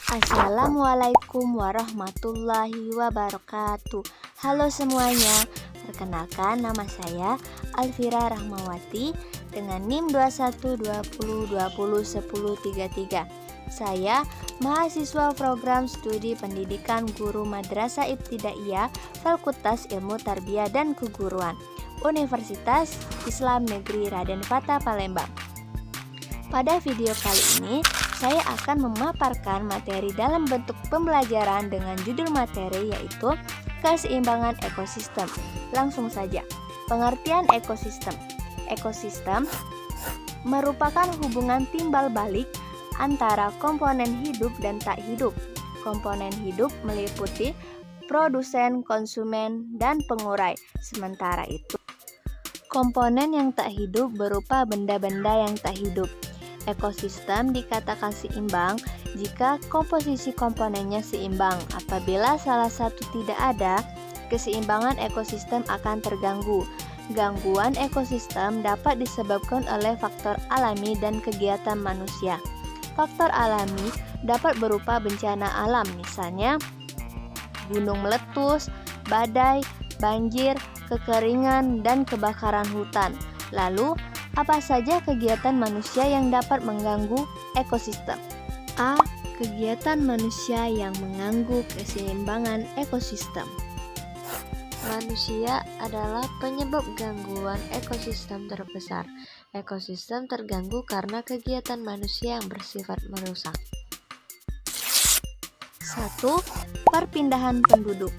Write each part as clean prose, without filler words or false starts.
Assalamualaikum warahmatullahi wabarakatuh. Halo semuanya, perkenalkan nama saya Alfira Rahmawati dengan NIM 2120201033. Saya mahasiswa program studi pendidikan guru Madrasah Ibtidaiyah Fakultas Ilmu Tarbiyah dan Keguruan Universitas Islam Negeri Raden Fatah Palembang. Pada video kali ini, saya akan memaparkan materi dalam bentuk pembelajaran dengan judul materi yaitu keseimbangan ekosistem. Langsung saja, pengertian ekosistem. Ekosistem merupakan hubungan timbal balik antara komponen hidup dan tak hidup. Komponen hidup meliputi produsen, konsumen, dan pengurai. Sementara itu, komponen yang tak hidup berupa benda-benda yang tak hidup. Ekosistem dikatakan seimbang jika komposisi komponennya seimbang. Apabila salah satu tidak ada, keseimbangan ekosistem akan terganggu. Gangguan ekosistem dapat disebabkan oleh faktor alami dan kegiatan manusia. Faktor alami dapat berupa bencana alam, misalnya gunung meletus, badai, banjir, kekeringan, dan kebakaran hutan. Lalu, apa saja kegiatan manusia yang dapat mengganggu ekosistem? A. Kegiatan manusia yang mengganggu keseimbangan ekosistem. Manusia adalah penyebab gangguan ekosistem terbesar. Ekosistem terganggu karena kegiatan manusia yang bersifat merusak. 1. Perpindahan penduduk.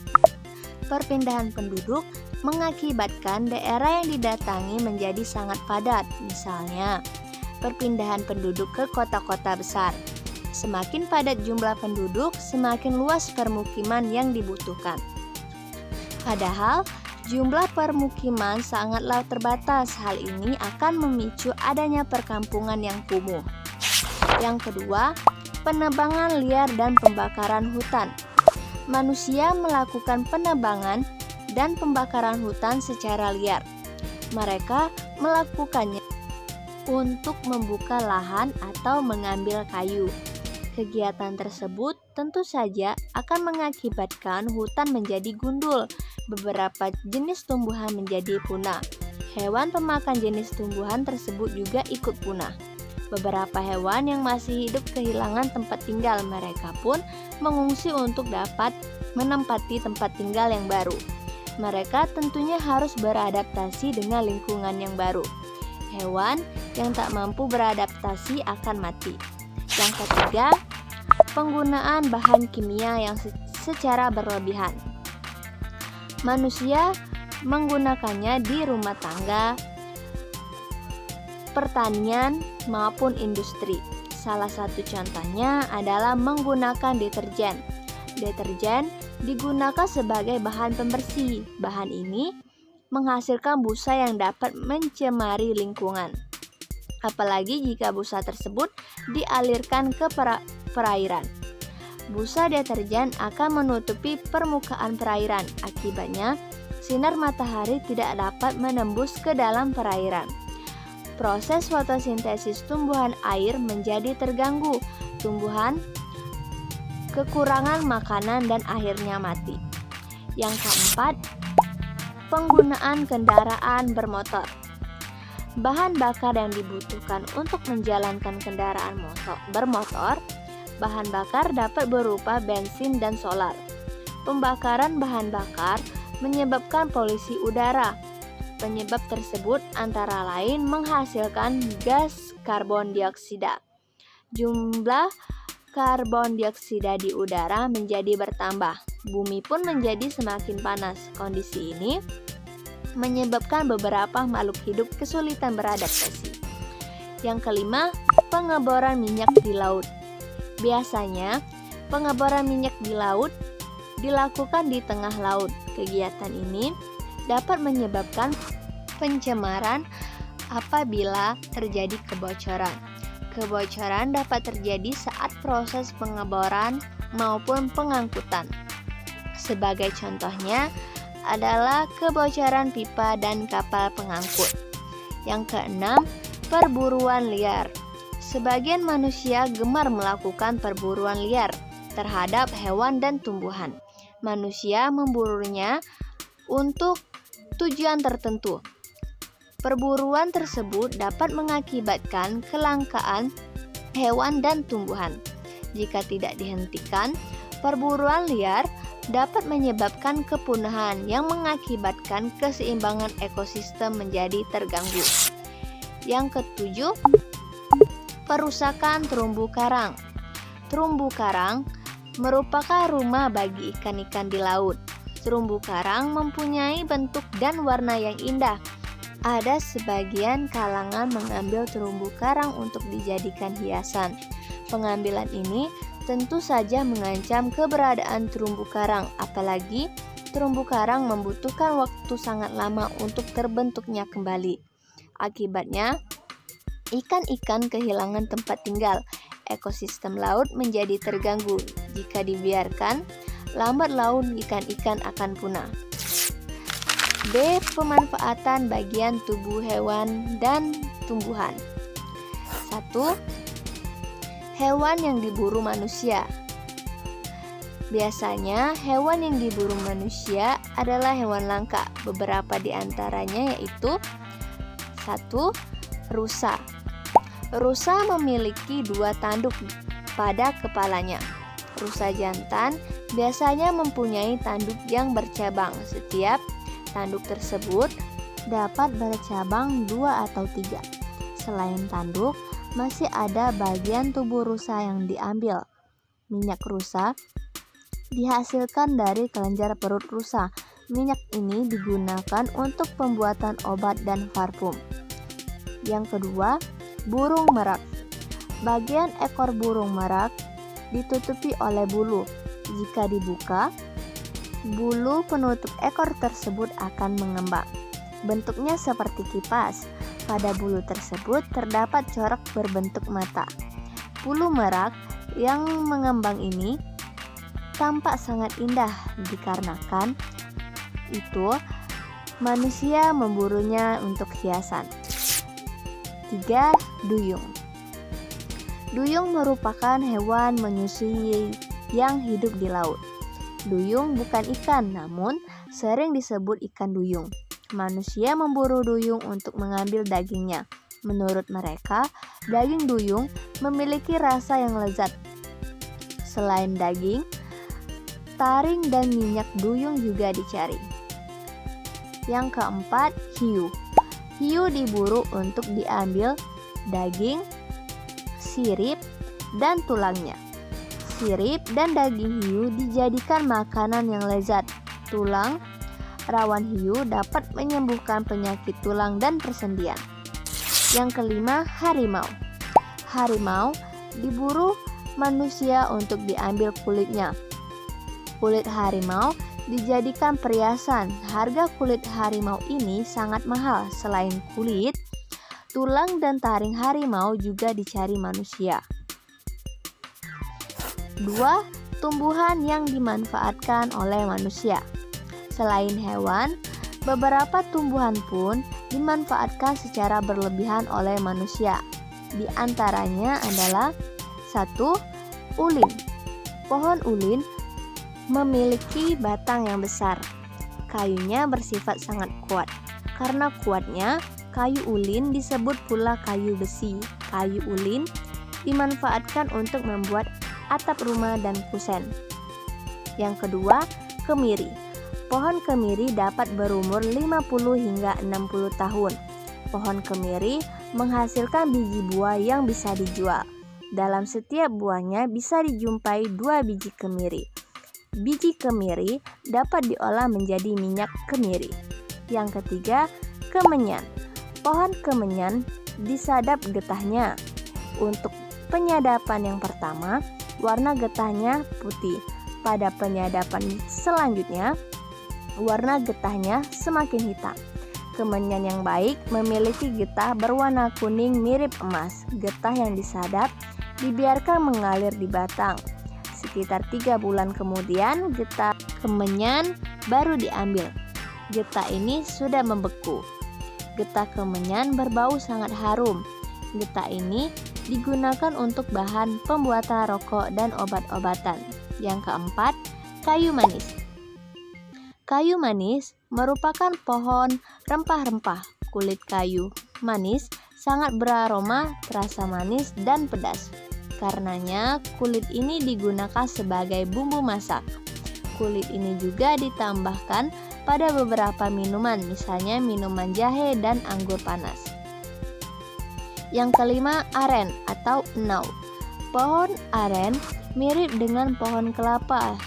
Perpindahan penduduk mengakibatkan daerah yang didatangi menjadi sangat padat. Misalnya, perpindahan penduduk ke kota-kota besar. Semakin padat jumlah penduduk, semakin luas permukiman yang dibutuhkan. Padahal, jumlah permukiman sangatlah terbatas. Hal ini akan memicu adanya perkampungan yang kumuh. Yang kedua, penebangan liar dan pembakaran hutan. Manusia melakukan penebangan dan pembakaran hutan secara liar. Mereka melakukannya untuk membuka lahan atau mengambil kayu. Kegiatan tersebut tentu saja akan mengakibatkan hutan menjadi gundul, beberapa jenis tumbuhan menjadi punah. Hewan pemakan jenis tumbuhan tersebut juga ikut punah. Beberapa hewan yang masih hidup kehilangan tempat tinggal, mereka pun mengungsi untuk dapat menempati tempat tinggal yang baru. Mereka tentunya harus beradaptasi dengan lingkungan yang baru. Hewan yang tak mampu beradaptasi akan mati. Yang ketiga, penggunaan bahan kimia yang secara berlebihan. Manusia menggunakannya di rumah tangga, pertanian, maupun industri. Salah satu contohnya adalah menggunakan deterjen. Deterjen digunakan sebagai bahan pembersih. Bahan ini menghasilkan busa yang dapat mencemari lingkungan. Apalagi jika busa tersebut dialirkan ke perairan. Busa deterjen akan menutupi permukaan perairan. Akibatnya, sinar matahari tidak dapat menembus ke dalam perairan. Proses fotosintesis tumbuhan air menjadi terganggu. Tumbuhan kekurangan makanan dan akhirnya mati. Yang keempat, penggunaan kendaraan bermotor. Bahan bakar yang dibutuhkan untuk menjalankan kendaraan bermotor, bahan bakar dapat berupa bensin dan solar. Pembakaran bahan bakar menyebabkan polusi udara. Penyebab tersebut antara lain menghasilkan gas karbon dioksida. Jumlah karbon dioksida di udara menjadi bertambah. Bumi pun menjadi semakin panas. Kondisi ini menyebabkan beberapa makhluk hidup kesulitan beradaptasi. Yang kelima, pengeboran minyak di laut. Biasanya, pengeboran minyak di laut dilakukan di tengah laut. Kegiatan ini dapat menyebabkan pencemaran apabila terjadi kebocoran. Kebocoran dapat terjadi saat proses pengeboran maupun pengangkutan. Sebagai contohnya adalah kebocoran pipa dan kapal pengangkut. Yang keenam, perburuan liar. Sebagian manusia gemar melakukan perburuan liar. terhadap hewan dan tumbuhan. Manusia memburunya untuk tujuan tertentu. Perburuan tersebut dapat mengakibatkan kelangkaan hewan dan tumbuhan. Jika tidak dihentikan, perburuan liar dapat menyebabkan kepunahan yang mengakibatkan keseimbangan ekosistem menjadi terganggu. Yang ketujuh, perusakan terumbu karang. Terumbu karang merupakan rumah bagi ikan-ikan di laut. Terumbu karang mempunyai bentuk dan warna yang indah. Ada sebagian kalangan mengambil terumbu karang untuk dijadikan hiasan. Pengambilan ini tentu saja mengancam keberadaan terumbu karang, apalagi terumbu karang membutuhkan waktu sangat lama untuk terbentuknya kembali. Akibatnya, ikan-ikan kehilangan tempat tinggal. Ekosistem laut menjadi terganggu. Jika dibiarkan, lambat laun ikan-ikan akan punah. B. Pemanfaatan bagian tubuh hewan dan tumbuhan. 1. Hewan yang diburu manusia. Biasanya hewan yang diburu manusia adalah hewan langka. Beberapa di antaranya yaitu 1. Rusa. Rusa memiliki 2 tanduk pada kepalanya. Rusa jantan biasanya mempunyai tanduk yang bercabang. Setiap tanduk tersebut dapat bercabang 2 atau 3. Selain tanduk, masih ada bagian tubuh rusa yang diambil. Minyak rusa dihasilkan dari kelenjar perut rusa. Minyak ini digunakan untuk pembuatan obat dan parfum. Yang kedua, burung merak. Bagian ekor burung merak ditutupi oleh bulu. Jika dibuka, bulu penutup ekor tersebut akan mengembang. Bentuknya seperti kipas. Pada bulu tersebut terdapat corak berbentuk mata. Bulu merak yang mengembang ini tampak sangat indah dikarenakan itu manusia memburunya untuk hiasan. 3. Duyung. Duyung merupakan hewan menyusui yang hidup di laut. Duyung bukan ikan, namun sering disebut ikan duyung. Manusia memburu duyung untuk mengambil dagingnya. Menurut mereka, daging duyung memiliki rasa yang lezat. Selain daging, taring dan minyak duyung juga dicari. Yang keempat, hiu. Hiu diburu untuk diambil daging, sirip, dan tulangnya. Sirip dan daging hiu dijadikan makanan yang lezat. Tulang rawan hiu dapat menyembuhkan penyakit tulang dan persendian. Yang kelima, harimau. Harimau diburu manusia untuk diambil kulitnya. Kulit harimau dijadikan perhiasan. Harga kulit harimau ini sangat mahal. Selain kulit, tulang dan taring harimau juga dicari manusia. 2. Tumbuhan yang dimanfaatkan oleh manusia. Selain hewan, beberapa tumbuhan pun dimanfaatkan secara berlebihan oleh manusia. Di antaranya adalah 1. Ulin. Pohon ulin memiliki batang yang besar. Kayunya bersifat sangat kuat. Karena kuatnya, kayu ulin disebut pula kayu besi. Kayu ulin dimanfaatkan untuk membuat atap rumah dan kusen. Yang kedua, kemiri. Pohon kemiri dapat berumur 50 hingga 60 tahun. Pohon kemiri menghasilkan biji buah yang bisa dijual. Dalam setiap buahnya bisa dijumpai 2 biji kemiri. Biji kemiri dapat diolah menjadi minyak kemiri. Yang ketiga, kemenyan. Pohon kemenyan disadap getahnya. Untuk penyadapan yang pertama, warna getahnya putih. Pada penyadapan selanjutnya, warna getahnya semakin hitam. Kemenyan yang baik memiliki getah berwarna kuning mirip emas. Getah yang disadap dibiarkan mengalir di batang. Sekitar 3 bulan kemudian, getah kemenyan baru diambil. Getah ini sudah membeku. Getah kemenyan berbau sangat harum. Getah ini digunakan untuk bahan pembuatan rokok dan obat-obatan. Yang keempat, kayu manis. Kayu manis merupakan pohon rempah-rempah. Kulit kayu manis sangat beraroma, terasa manis dan pedas. Karenanya, kulit ini digunakan sebagai bumbu masak. Kulit ini juga ditambahkan pada beberapa minuman, misalnya minuman jahe dan anggur panas. Yang kelima, aren atau enau. Pohon aren mirip dengan pohon kelapa.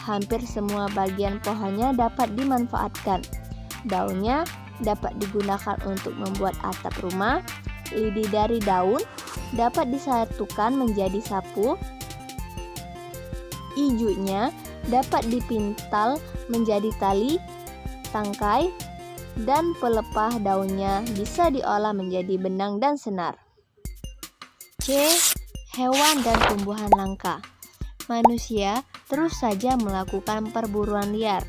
Hampir semua bagian pohonnya dapat dimanfaatkan. Daunnya dapat digunakan untuk membuat atap rumah. Lidi dari daun dapat disatukan menjadi sapu. Ijunya dapat dipintal menjadi tali, tangkai, dan pelepah daunnya bisa diolah menjadi benang dan senar. C. Hewan dan tumbuhan langka. Manusia terus saja melakukan perburuan liar.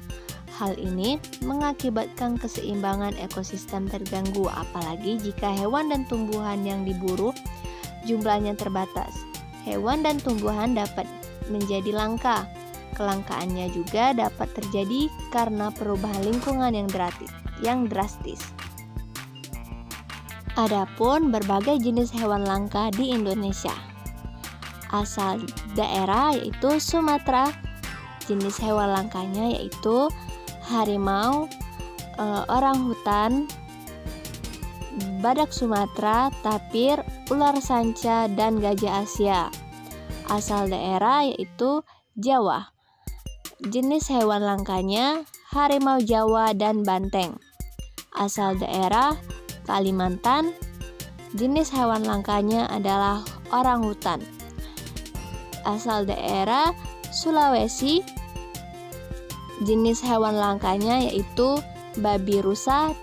Hal ini mengakibatkan keseimbangan ekosistem terganggu, apalagi jika hewan dan tumbuhan yang diburu jumlahnya terbatas. Hewan dan tumbuhan dapat menjadi langka. Kelangkaannya juga dapat terjadi karena perubahan lingkungan yang drastis. Adapun berbagai jenis hewan langka di Indonesia. Asal daerah yaitu Sumatera. Jenis hewan langkanya yaitu harimau, orangutan, badak Sumatera, tapir, ular sanca, dan gajah Asia. Asal daerah yaitu Jawa. Jenis hewan langkanya harimau Jawa dan banteng. Asal daerah Kalimantan. Jenis hewan langkanya adalah orangutan. Asal daerah Sulawesi. Jenis hewan langkanya yaitu babi rusa,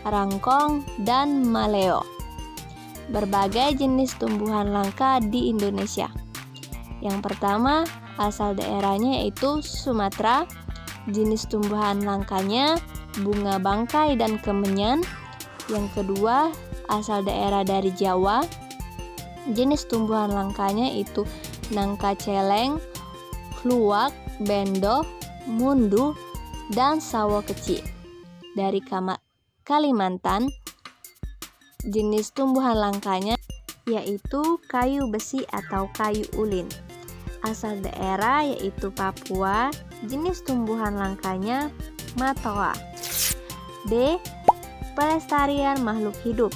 rangkong, dan maleo. Berbagai jenis tumbuhan langka di Indonesia. Yang pertama, asal daerahnya yaitu Sumatera. Jenis tumbuhan langkanya bunga bangkai dan kemenyan. Yang kedua, asal daerah dari Jawa. Jenis tumbuhan langkanya itu nangka celeng, kluwak, bendo, mundu, dan sawo kecil. Dari Kalimantan, jenis tumbuhan langkanya yaitu kayu besi atau kayu ulin. Asal daerah yaitu Papua. Jenis tumbuhan langkanya matoa. D. Pelestarian makhluk hidup.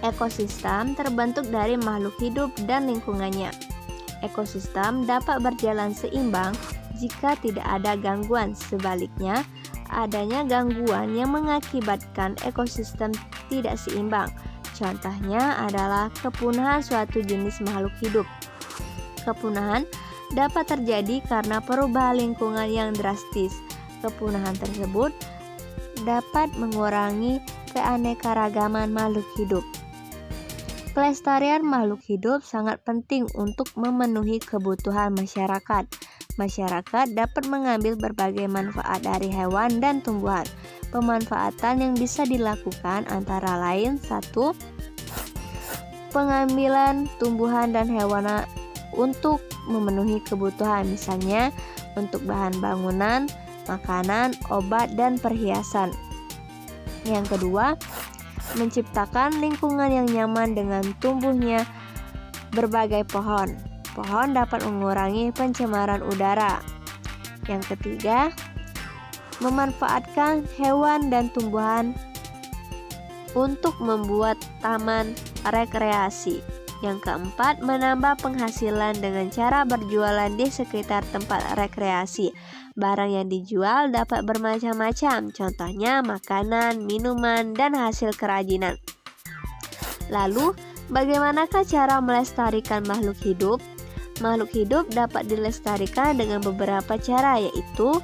Ekosistem terbentuk dari makhluk hidup dan lingkungannya. Ekosistem dapat berjalan seimbang jika tidak ada gangguan. Sebaliknya, adanya gangguan yang mengakibatkan ekosistem tidak seimbang. Contohnya adalah kepunahan suatu jenis makhluk hidup. Kepunahan dapat terjadi karena perubahan lingkungan yang drastis. Kepunahan tersebut dapat mengurangi keanekaragaman makhluk hidup. Pelestarian makhluk hidup sangat penting untuk memenuhi kebutuhan masyarakat. Masyarakat dapat mengambil berbagai manfaat dari hewan dan tumbuhan. Pemanfaatan yang bisa dilakukan antara lain 1. Pengambilan tumbuhan dan hewan untuk memenuhi kebutuhan, misalnya untuk bahan bangunan, makanan, obat, dan perhiasan. Yang kedua, menciptakan lingkungan yang nyaman dengan tumbuhnya berbagai pohon. Pohon dapat mengurangi pencemaran udara. Yang ketiga, memanfaatkan hewan dan tumbuhan untuk membuat taman rekreasi. Yang keempat, menambah penghasilan dengan cara berjualan di sekitar tempat rekreasi. Barang yang dijual dapat bermacam-macam, contohnya makanan, minuman, dan hasil kerajinan. Lalu, bagaimanakah cara melestarikan makhluk hidup? Makhluk hidup dapat dilestarikan dengan beberapa cara, yaitu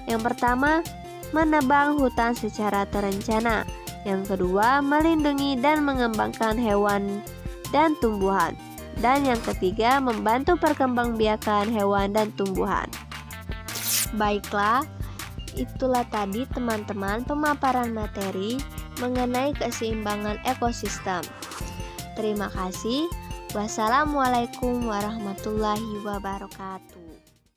yang pertama, menebang hutan secara terencana. Yang kedua, melindungi dan mengembangkan hewan dan tumbuhan. Dan yang ketiga, membantu perkembangbiakan hewan dan tumbuhan. Baiklah, itulah tadi teman-teman pemaparan materi mengenai keseimbangan ekosistem. Terima kasih. Wassalamualaikum warahmatullahi wabarakatuh.